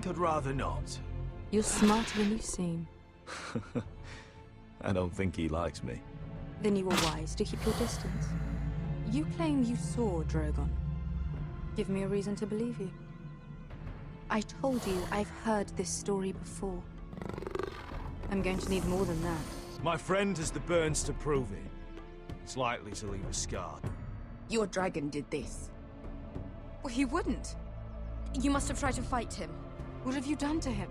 I'd rather not. You're smarter than you seem. I don't think he likes me. Then you were wise to keep your distance. You claim you saw Drogon. Give me a reason to believe you. I told you I've heard this story before. I'm going to need more than that. My friend has the burns to prove it. It's likely to leave a scar. Your dragon did this. Well, he wouldn't. You must have tried to fight him. What have you done to him?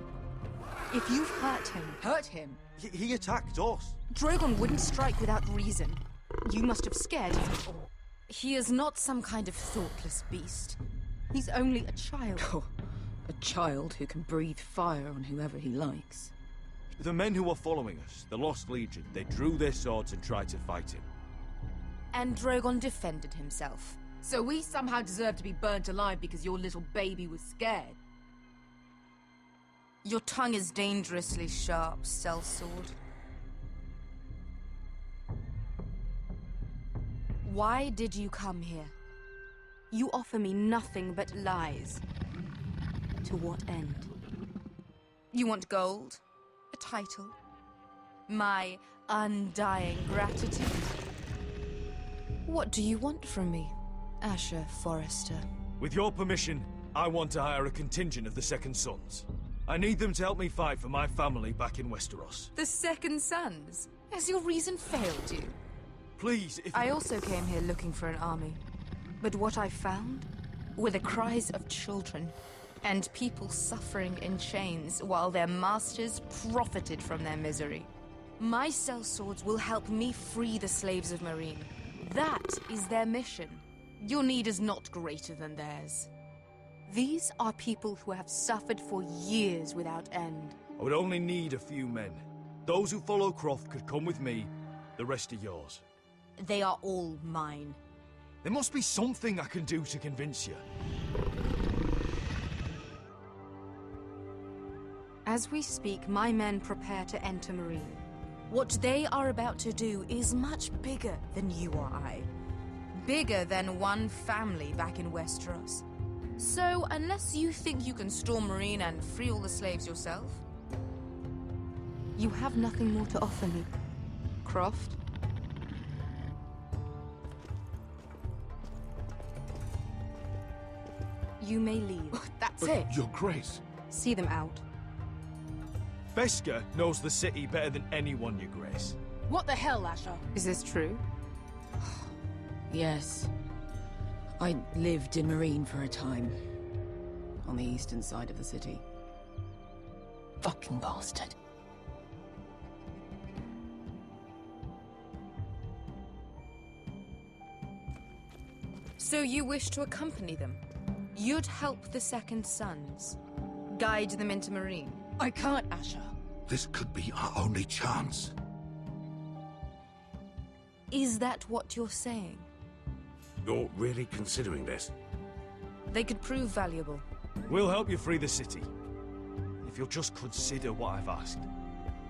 If you've hurt him... Hurt him? He attacked us. Drogon wouldn't strike without reason. You must have scared him. He is not some kind of thoughtless beast. He's only a child. Oh, a child who can breathe fire on whoever he likes. The men who were following us, the Lost Legion, they drew their swords and tried to fight him. And Drogon defended himself. So we somehow deserve to be burnt alive because your little baby was scared? Your tongue is dangerously sharp, sellsword. Why did you come here? You offer me nothing but lies. To what end? You want gold? A title? My undying gratitude? What do you want from me, Asher Forrester? With your permission, I want to hire a contingent of the Second Sons. I need them to help me fight for my family back in Westeros. The Second Sons? Has your reason failed you? Please, if... I also came here looking for an army. But what I found were the cries of children and people suffering in chains while their masters profited from their misery. My sellswords will help me free the slaves of Meereen. That is their mission. Your need is not greater than theirs. These are people who have suffered for years without end. I would only need a few men. Those who follow Croft could come with me, the rest are yours. They are all mine. There must be something I can do to convince you. As we speak, my men prepare to enter Meereen. What they are about to do is much bigger than you or I. Bigger than one family back in Westeros. So, unless you think you can storm Meereen and free all the slaves yourself, you have nothing more to offer me, Croft. You may leave. That's But it. Your Grace. See them out. Beskar knows the city better than anyone, Your Grace. What the hell, Asher? Is this true? Yes. I lived in Meereen for a time. On the eastern side of the city. Fucking bastard. So you wish to accompany them? You'd help the Second Sons? Guide them into Meereen? I can't, Asher. This could be our only chance. Is that what you're saying? You're really considering this? They could prove valuable. We'll help you free the city. If you'll just consider what I've asked.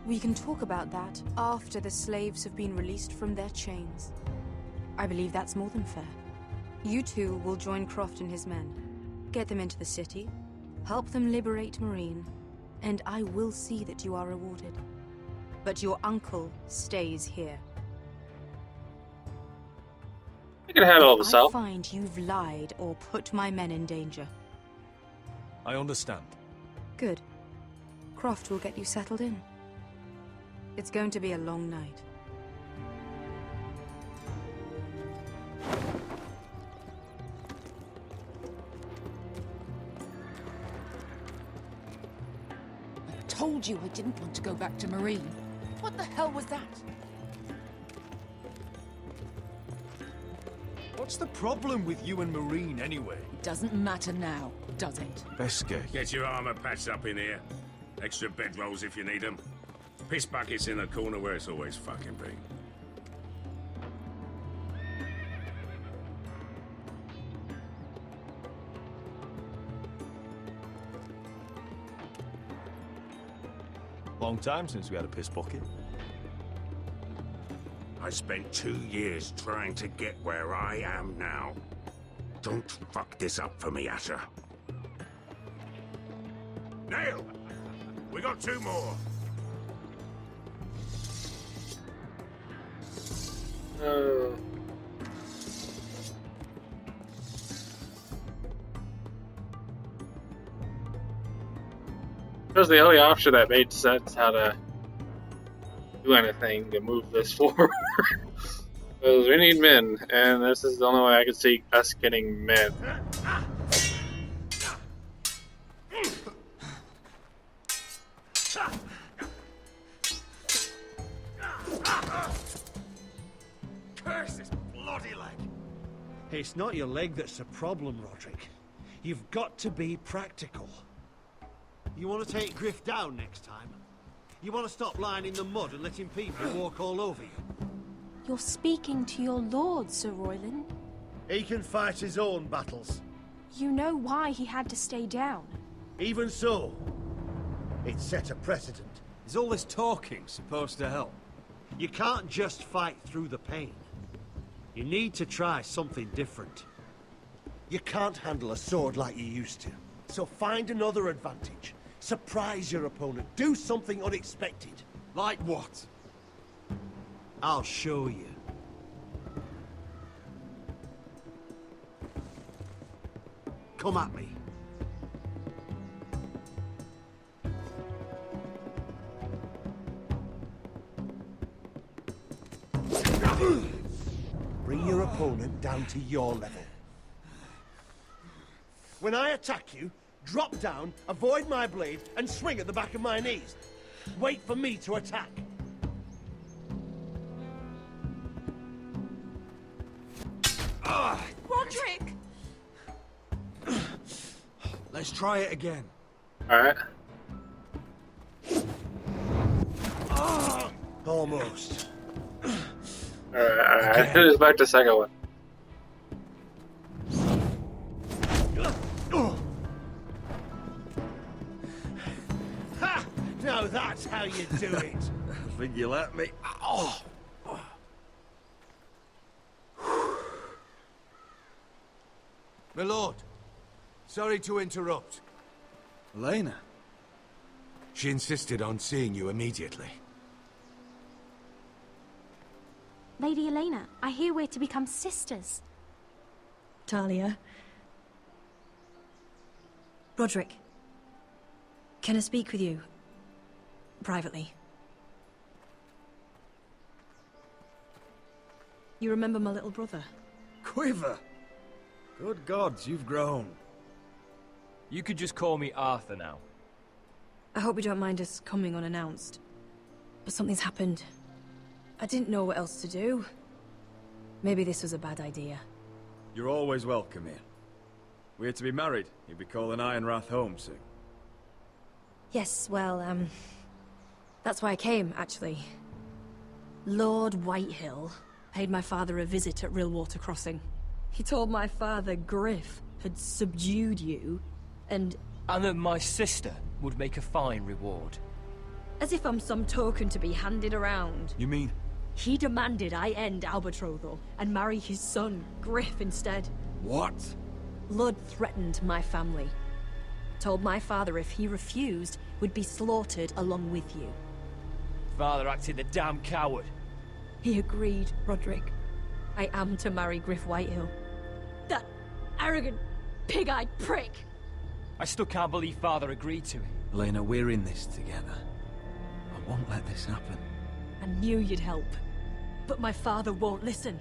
We can talk about that after the slaves have been released from their chains. I believe that's more than fair. You two will join Croft and his men. Get them into the city, help them liberate Meereen, and I will see that you are rewarded. But your uncle stays here. You can handle If this I out. find you've lied or put my men in danger. I understand. Good. Croft will get you settled in. It's going to be a long night. I told you I didn't want to go back to Meereen. What the hell was that? What's the problem with you and Meereen, anyway? It doesn't matter now, does it? Beskar, Get your armor patched up in here. Extra bedrolls if you need them. Piss buckets in the corner where it's always fucking been. long time since we had a piss bucket. I spent 2 years trying to get where I am now. Don't fuck this up for me, Asher. Nail! We got 2 more. That was the only option that made sense how to do anything to move this forward. Because we need men, and this is the only way I could see us getting men. Curse this bloody leg! It's not your leg that's the problem, Roderick. You've got to be practical. You want to take Griff down next time? You want to stop lying in the mud and letting people walk all over you? You're speaking to your lord, Sir Royland. He can fight his own battles. You know why he had to stay down. Even so, it set a precedent. Is all this talking supposed to help? You can't just fight through the pain. You need to try something different. You can't handle a sword like you used to. So find another advantage. Surprise your opponent. Do something unexpected. Like what? I'll show you. Come at me. Bring your opponent down to your level. When I attack you, drop down, avoid my blade, and swing at the back of my knees. Wait for me to attack. Roderick! Let's try it again. Alright. Almost. Alright. Let's back to the second one. Ha! Now that's how you do it. I think you let me. Oh! My lord, sorry to interrupt. Elena? She insisted on seeing you immediately. Lady Elena, I hear we're to become sisters. Talia. Roderick. Can I speak with you? Privately. You remember my little brother? Quiver! Good gods, you've grown. You could just call me Arthur now. I hope you don't mind us coming unannounced. But something's happened. I didn't know what else to do. Maybe this was a bad idea. You're always welcome here. We're to be married. You'll be calling Ironrath home soon. Yes, well, that's why I came, actually. Lord Whitehill paid my father a visit at Rillwater Crossing. He told my father Griff had subdued you, and that my sister would make a fine reward. as if I'm some token to be handed around. You mean? He demanded I end our betrothal and marry his son, Griff, instead. What? Lord threatened my family. Told my father if he refused, would be slaughtered along with you. Father acted the damn coward. He agreed, Roderick. I am to marry Griff Whitehill. That arrogant, pig-eyed prick! I still can't believe Father agreed to it. Elena, we're in this together. I won't let this happen. I knew you'd help. But my father won't listen.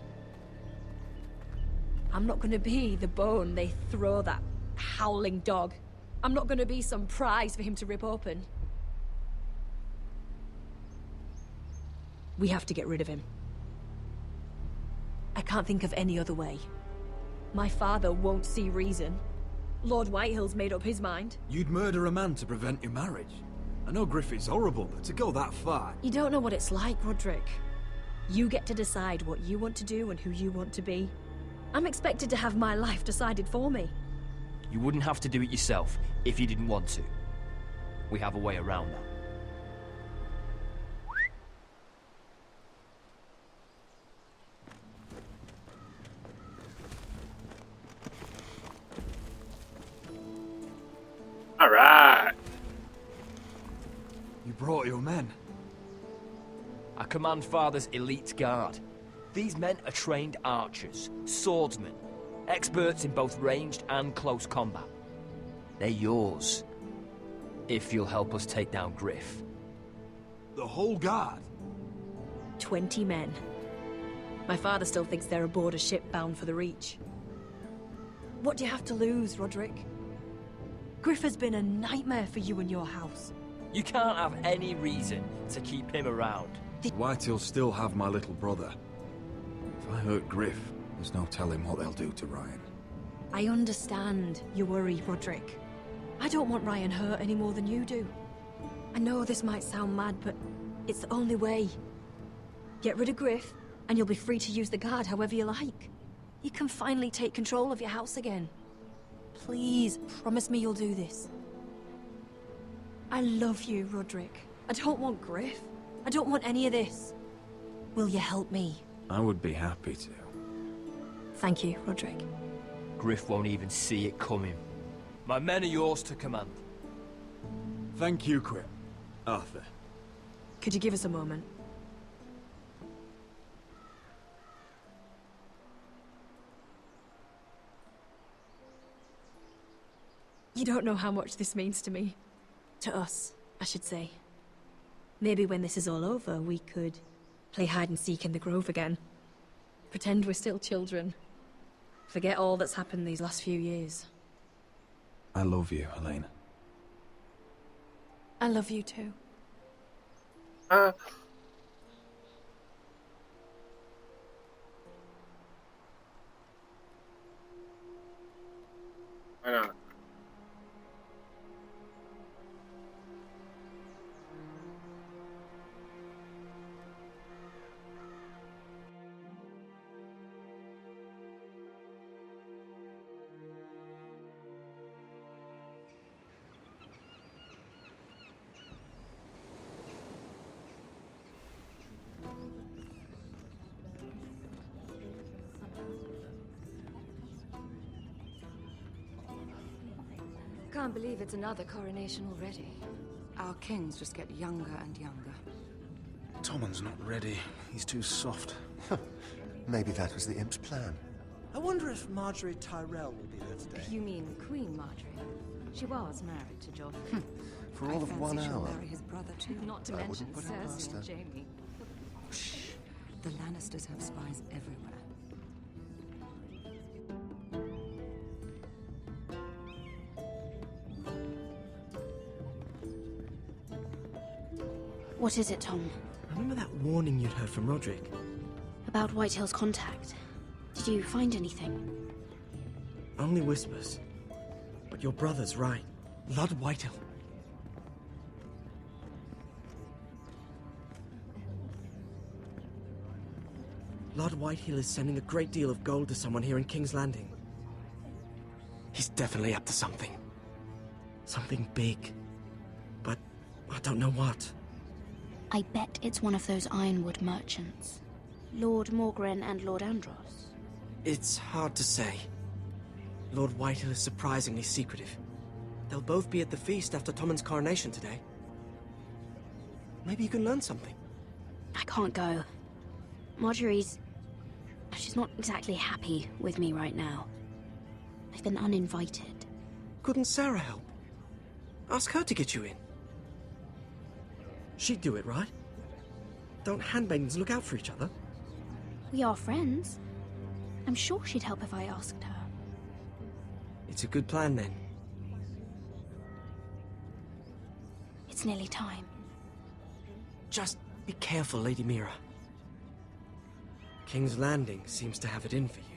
I'm not gonna be the bone they throw that howling dog. I'm not gonna be some prize for him to rip open. We have to get rid of him. I can't think of any other way. My father won't see reason. Lord Whitehill's made up his mind. You'd murder a man to prevent your marriage. I know Griffith's horrible, but to go that far... You don't know what it's like, Roderick. You get to decide what you want to do and who you want to be. I'm expected to have my life decided for me. You wouldn't have to do it yourself if you didn't want to. We have a way around that. Alright. You brought your men. I command Father's elite guard. These men are trained archers, swordsmen, experts in both ranged and close combat. They're yours, if you'll help us take down Griff. The whole guard? 20 men. My father still thinks they're aboard a ship bound for the Reach. What do you have to lose, Roderick? Griff has been a nightmare for you and your house. You can't have any reason to keep him around. Whitehill'll still have my little brother. If I hurt Griff, there's no telling what they'll do to Ryan. I understand your worry, Roderick. I don't want Ryan hurt any more than you do. I know this might sound mad, but it's the only way. Get rid of Griff, and you'll be free to use the guard however you like. You can finally take control of your house again. Please, promise me you'll do this. I love you, Roderick. I don't want Griff. I don't want any of this. Will you help me? I would be happy to. Thank you, Roderick. Griff won't even see it coming. My men are yours to command. Thank you, Quip. Arthur. Could you give us a moment? You don't know how much this means to me. To us, I should say. Maybe when this is all over, we could play hide and seek in the grove again. Pretend we're still children. Forget all that's happened these last few years. I love you, Helena. I love you too. Why not? Can't believe it's another coronation already. Our kings just get younger and younger. Tommen's not ready. He's too soft. Maybe that was the imp's plan. I wonder if Marjorie Tyrell will be there today. You mean Queen Marjorie? She was married to John. For all of 1 she'll hour. marry his brother too. Not to I mention wouldn't put it past Cersei her. and Jaime. Shh. The Lannisters have spies everywhere. What is it, Tom? Remember that warning you'd heard from Roderick? About Whitehill's contact. Did you find anything? Only whispers. But your brother's right. Lord Whitehill. Lord Whitehill is sending a great deal of gold to someone here in King's Landing. He's definitely up to something. Something big. But I don't know what. I bet it's one of those ironwood merchants. Lord Morgren and Lord Andros. It's hard to say. Lord Whitehill is surprisingly secretive. They'll both be at the feast after Tommen's coronation today. Maybe you can learn something. I can't go. Marjorie's... she's not exactly happy with me right now. I've been uninvited. Couldn't Sarah help? Ask her to get you in. She'd do it, right? Don't handmaidens look out for each other? We are friends. I'm sure she'd help if I asked her. It's a good plan, then. It's nearly time. Just be careful, Lady Mira. King's Landing seems to have it in for you.